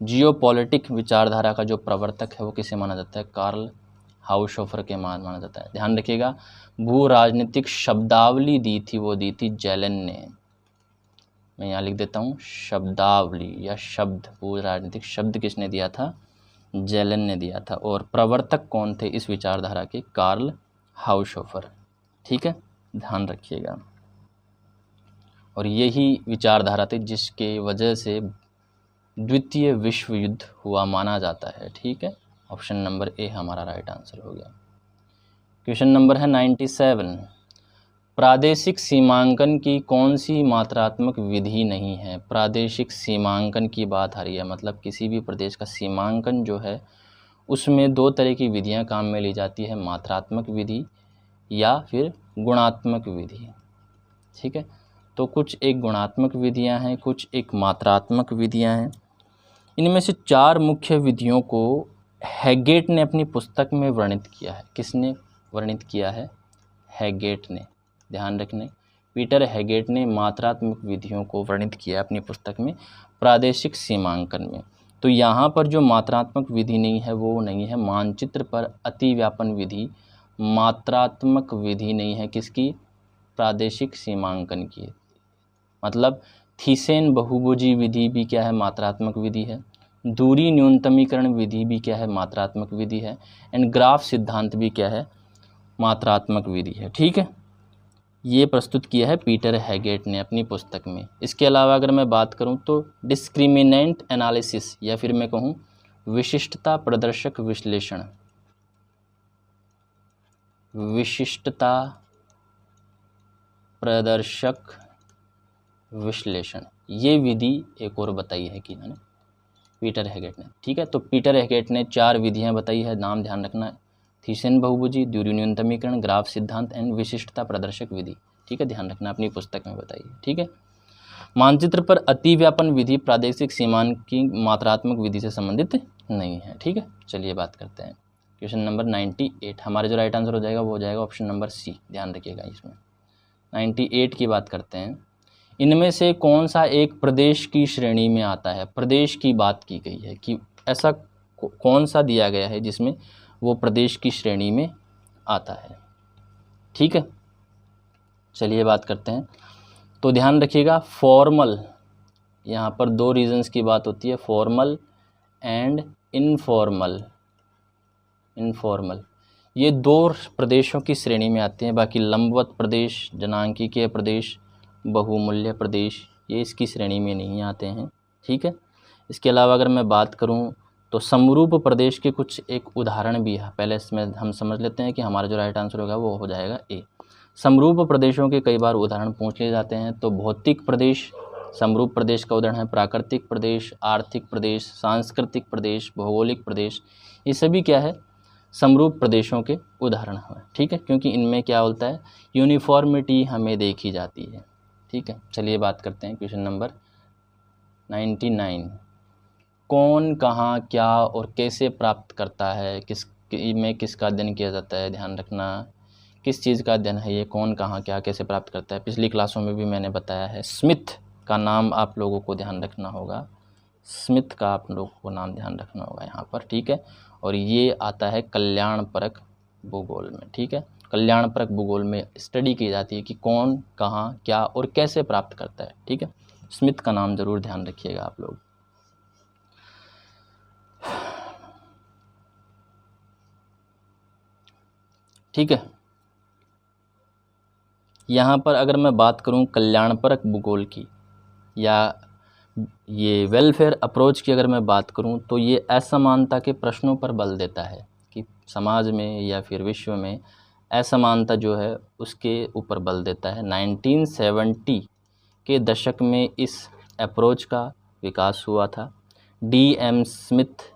Speaker 1: जियोपॉलिटिक विचारधारा का जो प्रवर्तक है वो किसे माना जाता है, कार्ल हाउसहोफर के माना जाता है। ध्यान रखिएगा, भू राजनीतिक शब्दावली दी थी वो दी थी जेलन ने। मैं यहाँ लिख देता हूँ शब्दावली या शब्द, भू राजनीतिक शब्द किसने दिया था, जेलन ने दिया था। और प्रवर्तक कौन थे इस विचारधारा के, कार्ल हाउसहोफर। ठीक है, ध्यान रखिएगा। और यही विचारधारा थी जिसके वजह से द्वितीय विश्व युद्ध हुआ माना जाता है। ठीक है, ऑप्शन नंबर ए हमारा राइट आंसर हो गया। क्वेश्चन नंबर है 97, प्रादेशिक सीमांकन की कौन सी मात्रात्मक विधि नहीं है। प्रादेशिक सीमांकन की बात आ रही है, मतलब किसी भी प्रदेश का सीमांकन जो है उसमें दो तरह की विधियां काम में ली जाती है, मात्रात्मक विधि या फिर गुणात्मक विधि। ठीक है, तो कुछ एक गुणात्मक विधियां हैं, कुछ एक मात्रात्मक विधियां हैं। इनमें से चार मुख्य विधियों को हैगेट ने अपनी पुस्तक में वर्णित किया है। किसने वर्णित किया है, हैगेट ने। ध्यान रखने, पीटर हैगेट ने मात्रात्मक विधियों को वर्णित किया अपनी पुस्तक में प्रादेशिक सीमांकन में। तो यहाँ पर जो मात्रात्मक विधि नहीं है वो नहीं है मानचित्र पर अतिव्यापन विधि, मात्रात्मक विधि नहीं है किसकी, प्रादेशिक सीमांकन की। मतलब थीसेन बहुभुजी विधि भी क्या है, मात्रात्मक विधि है। दूरी न्यूनतमीकरण विधि भी क्या है, मात्रात्मक विधि है। एंड ग्राफ सिद्धांत भी क्या है, मात्रात्मक विधि है। ठीक है, ये प्रस्तुत किया है पीटर हैगेट ने अपनी पुस्तक में। इसके अलावा अगर मैं बात करूं तो डिस्क्रिमिनेंट एनालिसिस या फिर मैं कहूं विशिष्टता प्रदर्शक विश्लेषण, विशिष्टता प्रदर्शक विश्लेषण, ये विधि एक और बताई है कि इन्होंने पीटर हैगेट ने। ठीक है, तो पीटर हैगेट ने चार विधियां बताई है, नाम ध्यान रखना, थीसेन बहुभुजी, दूरी न्यूनतमीकरण, ग्राफ सिद्धांत एंड विशिष्टता प्रदर्शक विधि। ठीक है, ध्यान रखना, अपनी पुस्तक में बताई है। ठीक है, मानचित्र पर अतिव्यापन विधि प्रादेशिक सीमांकन की मात्रात्मक विधि से संबंधित नहीं है। ठीक है, चलिए बात करते हैं क्वेश्चन नंबर 98। हमारे जो राइट आंसर हो जाएगा वो हो जाएगा ऑप्शन नंबर सी। ध्यान रखिएगा, इसमें 98 की बात करते हैं। इनमें से कौन सा एक प्रदेश की श्रेणी में आता है। प्रदेश की बात की गई है कि ऐसा कौन सा दिया गया है जिसमें वो प्रदेश की श्रेणी में आता है। ठीक है, चलिए बात करते हैं। तो ध्यान रखिएगा, फॉर्मल, यहाँ पर दो रीजंस की बात होती है, फॉर्मल एंड इनफॉर्मल। इनफॉर्मल ये दो प्रदेशों की श्रेणी में आते हैं, बाकी लंबवत प्रदेश, जनांकीय प्रदेश, बहुमूल्य प्रदेश ये इसकी श्रेणी में नहीं आते हैं। ठीक है, इसके अलावा अगर मैं बात करूं तो समरूप प्रदेश के कुछ एक उदाहरण भी है। पहले इसमें हम समझ लेते हैं कि हमारा जो राइट आंसर होगा वो हो जाएगा ए। समरूप प्रदेशों के कई बार उदाहरण पूछ लिए जाते हैं। तो भौतिक प्रदेश समरूप प्रदेश का उदाहरण है, प्राकृतिक प्रदेश, आर्थिक प्रदेश, सांस्कृतिक प्रदेश, भौगोलिक प्रदेश, ये सभी क्या है, समरूप प्रदेशों के उदाहरण हैं। ठीक है, क्योंकि इनमें क्या होता है, यूनिफॉर्मिटी हमें देखी जाती है। ठीक है, चलिए बात करते हैं क्वेश्चन नंबर 99। कौन, कहाँ, क्या और कैसे प्राप्त करता है, किसका अध्ययन किया जाता है। ध्यान रखना, किस चीज़ का अध्ययन है ये, कौन, कहाँ, क्या, कैसे प्राप्त करता है। पिछली क्लासों में भी मैंने बताया है। स्मिथ का नाम आप लोगों को ध्यान रखना होगा, स्मिथ का आप लोगों को नाम ध्यान रखना होगा यहाँ पर। ठीक है, और ये आता है कल्याणपरक भूगोल में। ठीक है, कल्याणपरक भूगोल में स्टडी की जाती है कि कौन, कहाँ, क्या और कैसे प्राप्त करता है। ठीक है, स्मिथ का नाम जरूर ध्यान रखिएगा आप लोग। ठीक है, यहाँ पर अगर मैं बात करूँ कल्याणपरक भूगोल की या ये वेलफेयर अप्रोच की अगर मैं बात करूँ तो ये असमानता के प्रश्नों पर बल देता है कि समाज में या फिर विश्व में असमानता जो है उसके ऊपर बल देता है। 1970 के दशक में इस अप्रोच का विकास हुआ था। DM स्मिथ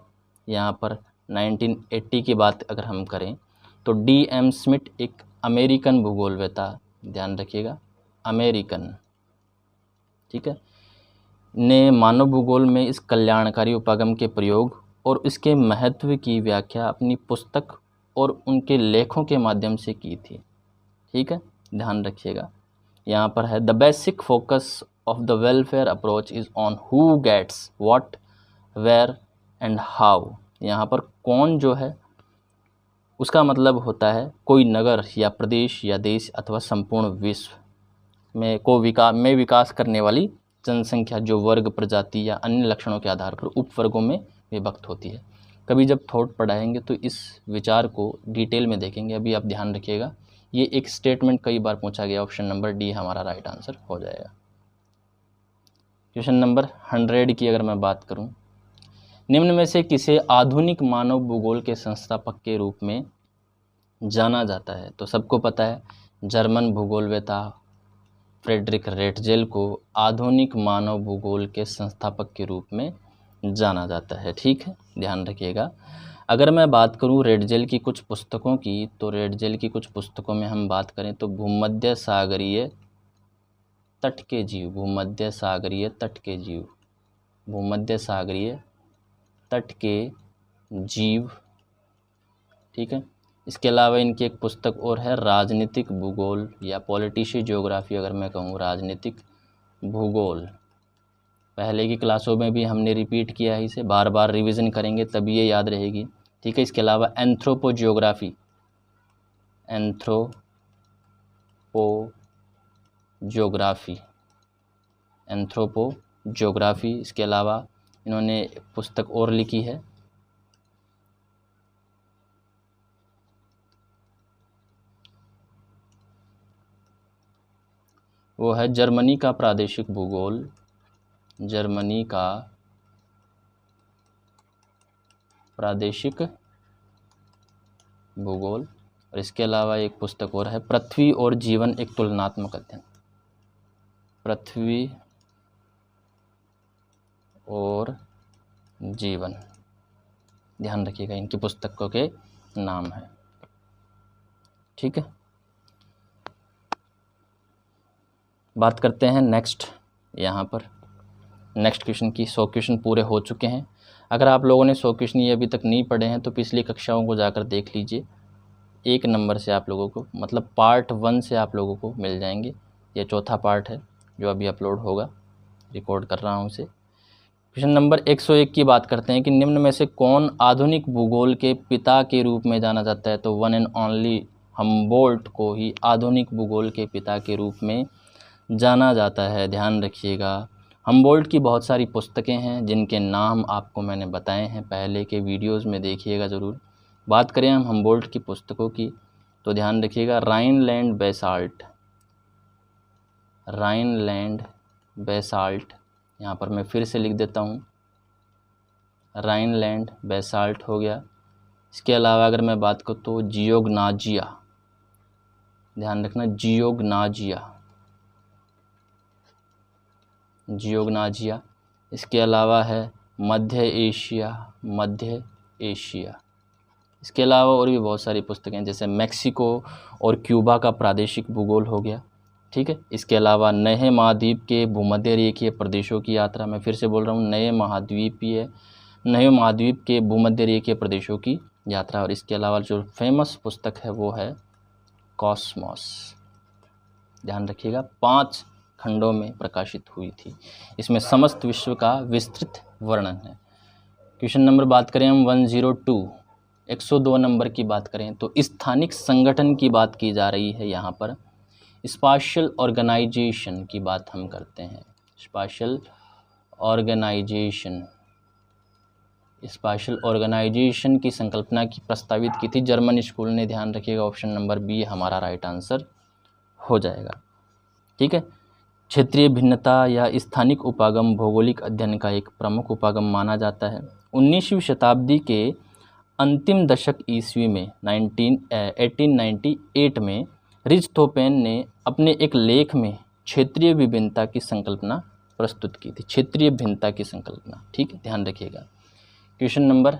Speaker 1: यहाँ पर 1980 की बात अगर हम करें तो DM स्मिथ एक अमेरिकन भूगोलवेता, ध्यान रखिएगा अमेरिकन, ठीक है, ने मानव भूगोल में इस कल्याणकारी उपागम के प्रयोग और इसके महत्व की व्याख्या अपनी पुस्तक और उनके लेखों के माध्यम से की थी। ठीक है, ध्यान रखिएगा। यहाँ पर है the basic focus of the welfare approach is on who gets what where and how. यहाँ पर कौन जो है उसका मतलब होता है कोई नगर या प्रदेश या देश अथवा संपूर्ण विश्व में विकास करने वाली जनसंख्या जो वर्ग, प्रजाति या अन्य लक्षणों के आधार पर उपवर्गों में विभक्त होती है। कभी जब थॉट पढ़ाएंगे तो इस विचार को डिटेल में देखेंगे। अभी आप ध्यान रखिएगा, ये एक स्टेटमेंट कई बार पूछा गया। ऑप्शन नंबर डी हमारा राइट आंसर हो जाएगा। क्वेश्चन नंबर 100 की अगर मैं बात करूं, निम्न में से किसे आधुनिक मानव भूगोल के संस्थापक के रूप में जाना जाता है? तो सबको पता है जर्मन भूगोलवेता फ्रेडरिक रेटजेल को आधुनिक मानव भूगोल के संस्थापक के रूप में जाना जाता है। ठीक है, ध्यान रखिएगा। अगर मैं बात करूं रेटजेल की कुछ पुस्तकों की, तो रेटजेल की कुछ पुस्तकों में हम बात करें तो भूमध्य सागरीय तट के जीव, भूमध्य सागरीय तट के जीव, भूमध्य सागरीय तट के जीव, ठीक है। इसके अलावा इनकी एक पुस्तक और है राजनीतिक भूगोल या पॉलिटिशियन ज्योग्राफी। अगर मैं कहूँ राजनीतिक भूगोल, पहले की क्लासों में भी हमने रिपीट किया है, इसे बार बार रिवीजन करेंगे तभी ये याद रहेगी। ठीक है, इसके अलावा anthropo geography, anthropo geography, anthropo geography. इसके अलावा इन्होंने पुस्तक और लिखी है, वो है जर्मनी का प्रादेशिक भूगोल, जर्मनी का प्रादेशिक भूगोल। और इसके अलावा एक पुस्तक और है पृथ्वी और जीवन एक तुलनात्मक अध्ययन, पृथ्वी और जीवन। ध्यान रखिएगा, इनकी पुस्तकों के नाम है। ठीक है, बात करते हैं नेक्स्ट। यहाँ पर नेक्स्ट क्वेश्चन की 100 क्वेश्चन पूरे हो चुके हैं। अगर आप लोगों ने 100 क्वेश्चन ये अभी तक नहीं पढ़े हैं तो पिछली कक्षाओं को जाकर देख लीजिए। 1 नंबर से आप लोगों को, मतलब पार्ट 1 से आप लोगों को मिल जाएंगे। ये चौथा पार्ट है जो अभी अपलोड होगा, रिकॉर्ड कर रहा हूँ उसे। क्वेश्चन नंबर 101 की बात करते हैं कि निम्न में से कौन आधुनिक भूगोल के पिता के रूप में जाना जाता है? तो वन एंड ओनली हम्बोल्ट को ही आधुनिक भूगोल के पिता के रूप में जाना जाता है। ध्यान रखिएगा, हम्बोल्ट की बहुत सारी पुस्तकें हैं जिनके नाम आपको मैंने बताए हैं, पहले के वीडियोस में देखिएगा ज़रूर। बात करें हम हम्बोल्ट की पुस्तकों की तो ध्यान रखिएगा राइनलैंड बेसाल्ट, राइनलैंड बेसाल्ट, यहाँ पर मैं फिर से लिख देता हूँ, राइनलैंड बेसाल्ट हो गया। इसके अलावा अगर मैं बात करूँ तो जियोग्नाजिया, ध्यान रखना जियोग्नाजिया, जियोग्नाजिया। इसके अलावा है मध्य एशिया, मध्य एशिया। इसके अलावा और भी बहुत सारी पुस्तकें जैसे मैक्सिको और क्यूबा का प्रादेशिक भूगोल हो गया। ठीक है, इसके अलावा नए महाद्वीप के भूमध्य रेखीय प्रदेशों की यात्रा, मैं फिर से बोल रहा हूँ नए महाद्वीप के भूमध्य रेखीय प्रदेशों की यात्रा। और इसके अलावा जो फेमस पुस्तक है वो है कॉस्मोस, ध्यान रखिएगा, 5 खंडों में प्रकाशित हुई थी। इसमें समस्त विश्व का विस्तृत वर्णन है। क्वेश्चन नंबर बात करें हम 102, 102 नंबर की बात करें तो स्थानिक संगठन की बात की जा रही है। यहाँ पर स्पाशियल ऑर्गेनाइजेशन की बात हम करते हैं। स्पाशियल ऑर्गेनाइजेशन, स्पाशियल ऑर्गेनाइजेशन की संकल्पना की प्रस्तावित की थी जर्मन स्कूल ने। ध्यान रखिएगा, ऑप्शन नंबर बी हमारा राइट आंसर हो जाएगा। ठीक है, क्षेत्रीय भिन्नता या स्थानिक उपागम भौगोलिक अध्ययन का एक प्रमुख उपागम माना जाता है। 19वीं शताब्दी के अंतिम दशक ईस्वी में 1898 में रिचथोफेन ने अपने एक लेख में क्षेत्रीय विभिन्नता की संकल्पना प्रस्तुत की थी, क्षेत्रीय भिन्नता की संकल्पना। ठीक है, ध्यान रखिएगा। क्वेश्चन नंबर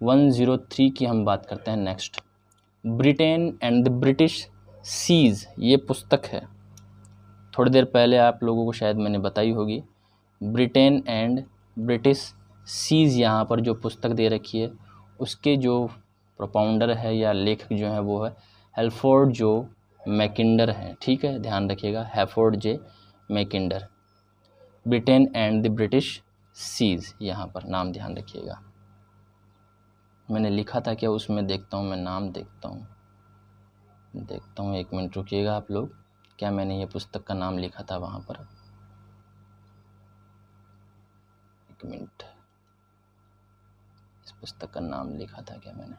Speaker 1: 103 की हम बात करते हैं next. Britain and the British seas, ये पुस्तक है, थोड़ी देर पहले आप लोगों को शायद मैंने बताई होगी। ब्रिटेन एंड ब्रिटिश सीज यहाँ पर जो पुस्तक दे रखी है, उसके जो प्रोपाउंडर है या लेखक जो है वो है हेल्फोर्ड जो मैकिंडर हैं, ठीक है, ध्यान रखिएगा, Halford J Mackinder. Britain and the British seas, यहाँ पर नाम ध्यान रखिएगा। मैंने लिखा था क्या उसमें, देखता हूँ मैं, नाम देखता हूँ, एक मिनट रुकिएगा आप लोग, क्या मैंने ये पुस्तक का नाम लिखा था वहाँ पर, एक मिनट, इस पुस्तक का नाम लिखा था क्या मैंने,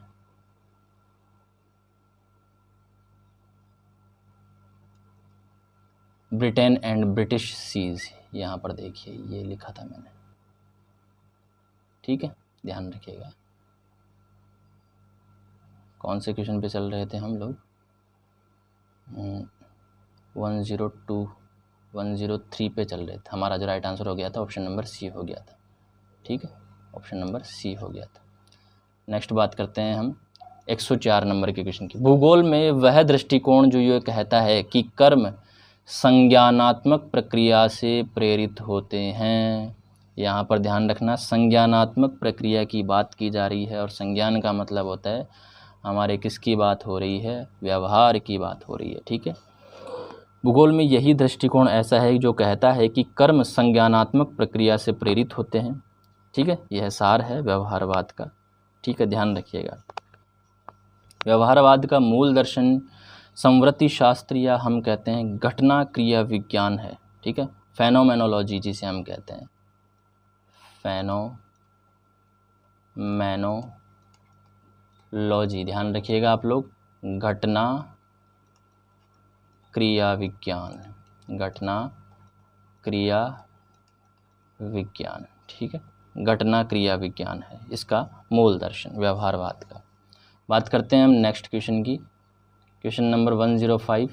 Speaker 1: ब्रिटेन एंड ब्रिटिश सीज, यहाँ पर देखिए ये लिखा था मैंने, ठीक है, ध्यान रखिएगा। कौन से क्वेश्चन पे चल रहे थे हम लोग, 103 पे चल रहे थे। हमारा जो राइट आंसर हो गया था ऑप्शन नंबर सी हो गया था, ठीक है, ऑप्शन नंबर सी हो गया था। नेक्स्ट बात करते हैं हम 104 नंबर के क्वेश्चन की। भूगोल में वह दृष्टिकोण जो ये कहता है कि कर्म संज्ञानात्मक प्रक्रिया से प्रेरित होते हैं, यहाँ पर ध्यान रखना, संज्ञानात्मक प्रक्रिया की बात की जा रही है, और संज्ञान का मतलब होता है हमारे किसकी बात हो रही है, व्यवहार की बात हो रही है, ठीक है। भूगोल में यही दृष्टिकोण ऐसा है जो कहता है कि कर्म संज्ञानात्मक प्रक्रिया से प्रेरित होते हैं, ठीक है, यह सार है व्यवहारवाद का, ठीक है, ध्यान रखिएगा। व्यवहारवाद का मूल दर्शन संवृत्ति शास्त्र या हम कहते हैं घटना क्रिया विज्ञान है, ठीक है, फेनोमेनोलॉजी जिसे हम कहते हैं, फेनोमेनोलॉजी, ध्यान रखिएगा आप लोग, घटना क्रिया विज्ञान, घटना क्रिया विज्ञान, ठीक है, घटना क्रिया विज्ञान है इसका मूल दर्शन व्यवहारवाद का। बात करते हैं हम नेक्स्ट क्वेश्चन की, क्वेश्चन नंबर 105।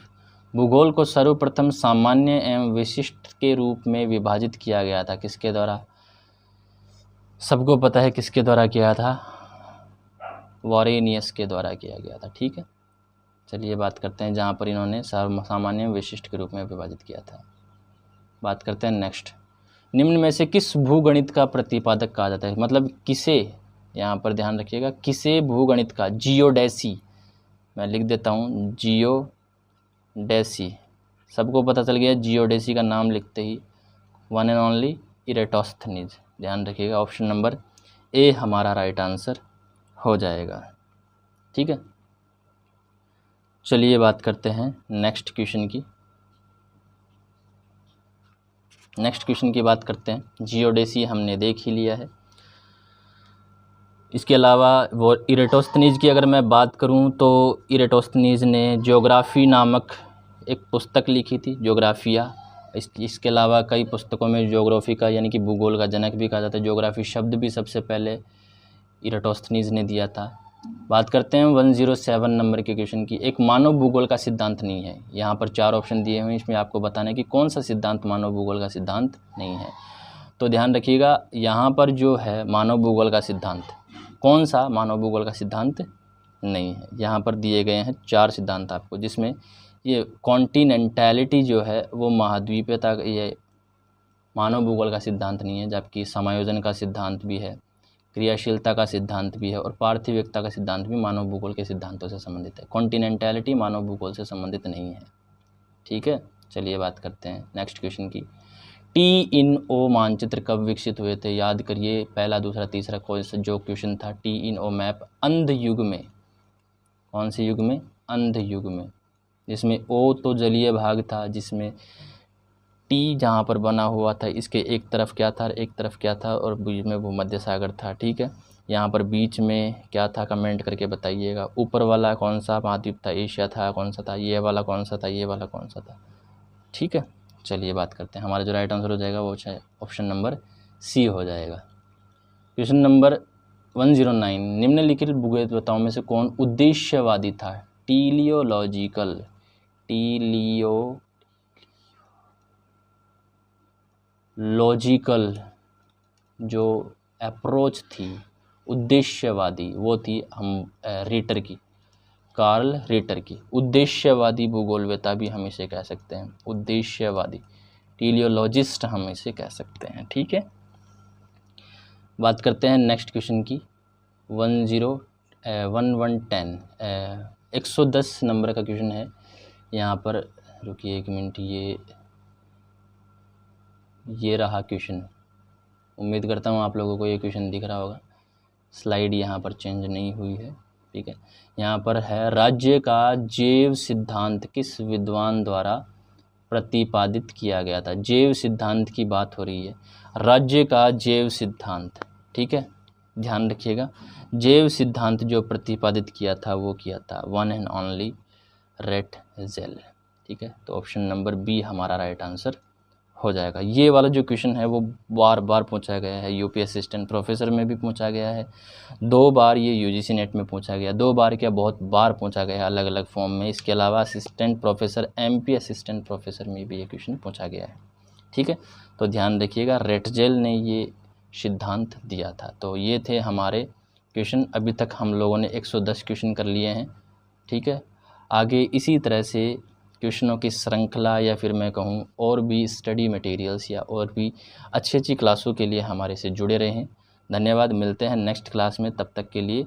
Speaker 1: भूगोल को सर्वप्रथम सामान्य एवं विशिष्ट के रूप में विभाजित किया गया था, किसके द्वारा, सबको पता है किसके द्वारा किया था, वॉरेनियस के द्वारा किया गया था, ठीक है। चलिए बात करते हैं जहाँ पर इन्होंने सामान्य एवं विशिष्ट के रूप में विभाजित किया था। बात करते हैं नेक्स्ट, निम्न में से किस भूगणित का प्रतिपादक कहा जाता है, मतलब किसे, यहाँ पर ध्यान रखिएगा, किसे भूगणित का, जियोडेसी, मैं लिख देता हूँ जियोडेसी, सबको पता चल गया जियोडेसी का नाम लिखते ही, वन एंड ओनली इरेटोस्थनीज, ध्यान रखिएगा, ऑप्शन नंबर ए हमारा राइट आंसर हो जाएगा, ठीक है। चलिए बात करते हैं नेक्स्ट क्वेश्चन की, बात करते हैं, जियोडेसी हमने देख ही लिया है। इसके अलावा वो इरेटोस्थनीज की अगर मैं बात करूं तो इरेटोस्थनीज ने ज्योग्राफी नामक एक पुस्तक लिखी थी, ज्योग्राफिया। इसके अलावा कई पुस्तकों में ज्योग्राफी का यानी कि भूगोल का जनक भी कहा जाता है, ज्योग्राफी शब्द भी सबसे पहले इरेटोस्थनीज ने दिया था। बात करते हैं 107 नंबर के क्वेश्चन की, एक मानव भूगोल का सिद्धांत नहीं है, यहाँ पर 4 ऑप्शन दिए हुए हैं, इसमें आपको बताना है कि कौन सा सिद्धांत मानव भूगोल का सिद्धांत नहीं है। तो ध्यान रखिएगा, यहाँ पर जो है मानव भूगोल का सिद्धांत, कौन सा मानव भूगोल का सिद्धांत नहीं है, यहाँ पर दिए गए हैं 4 सिद्धांत आपको, जिसमें ये कॉन्टिनेंटैलिटी जो है वो महाद्वीपीयता, ये मानव भूगोल का सिद्धांत नहीं है, जबकि समायोजन का सिद्धांत भी है, क्रियाशीलता का सिद्धांत भी है, और पार्थिविकता का सिद्धांत भी मानव भूगोल के सिद्धांतों से संबंधित है। कॉन्टिनेंटैलिटी मानव भूगोल से संबंधित नहीं है, ठीक है। चलिए बात करते हैं नेक्स्ट क्वेश्चन की, T-in-O मानचित्र कब विकसित हुए थे, याद करिए, पहला दूसरा तीसरा कौन सा जो क्वेश्चन था, T-in-O मैप अंध युग में, कौन से युग में, अंध युग में, जिसमें O तो जलीय भाग था, जिसमें T जहाँ पर बना हुआ था इसके एक तरफ क्या था, एक तरफ क्या था, और बीच में भूमध्य सागर था, ठीक है। यहाँ पर बीच में क्या था, कमेंट करके बताइएगा। ऊपर वाला कौन सा महाद्वीप था, एशिया था, कौन सा था, ये वाला कौन सा था, ये वाला कौन सा था, ठीक है। चलिए बात करते हैं, हमारा जो राइट आंसर हो जाएगा वो ऑप्शन नंबर सी हो जाएगा। क्वेश्चन नंबर 109, निम्नलिखित भूगोलवेत्ताओं में से कौन उद्देश्यवादी था, टीलियोलॉजिकल जो अप्रोच थी उद्देश्यवादी, वो थी हम रीटर की, कार्ल रीटर की। उद्देश्यवादी भूगोलवेता भी हम इसे कह सकते हैं, उद्देश्यवादी टीलियोलॉजिस्ट हम इसे कह सकते हैं। ठीक है, बात करते हैं नेक्स्ट क्वेश्चन की। 110 नंबर का क्वेश्चन है यहाँ पर। रुकिए एक मिनट, ये रहा क्वेश्चन। उम्मीद करता हूँ आप लोगों को ये क्वेश्चन दिख रहा होगा। स्लाइड यहाँ पर चेंज नहीं हुई है। ठीक है, यहाँ पर है, राज्य का जैव सिद्धांत किस विद्वान द्वारा प्रतिपादित किया गया था। जैव सिद्धांत की बात हो रही है, राज्य का जैव सिद्धांत। ठीक है, ध्यान रखिएगा, जैव सिद्धांत जो प्रतिपादित किया था वो किया था वन एंड ओनली रेटजेल। ठीक है, तो ऑप्शन नंबर बी हमारा राइट आंसर हो जाएगा। ये वाला जो क्वेश्चन है वो बार बार पूछा गया है, यूपी असिस्टेंट प्रोफेसर में भी पूछा गया है, 2 बार ये यूजीसी नेट में पूछा गया, 2 बार क्या बहुत बार पूछा गया है अलग अलग फॉर्म में। इसके अलावा assistant professor, MP assistant professor में भी ये क्वेश्चन पूछा गया है। ठीक है, तो ध्यान रखिएगा, रेटजेल ने ये सिद्धांत दिया था। तो ये थे हमारे क्वेश्चन। अभी तक हम लोगों ने 110 क्वेश्चन कर लिए हैं। ठीक है, आगे इसी तरह से क्वेश्चनों की श्रृंखला या फिर मैं कहूँ और भी स्टडी मटेरियल्स या और भी अच्छी अच्छी क्लासों के लिए हमारे से जुड़े रहें। धन्यवाद, मिलते हैं नेक्स्ट क्लास में। तब तक के लिए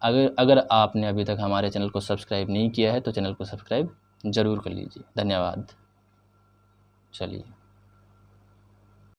Speaker 1: अगर आपने अभी तक हमारे चैनल को सब्सक्राइब नहीं किया है तो चैनल को सब्सक्राइब ज़रूर कर लीजिए। धन्यवाद। चलिए।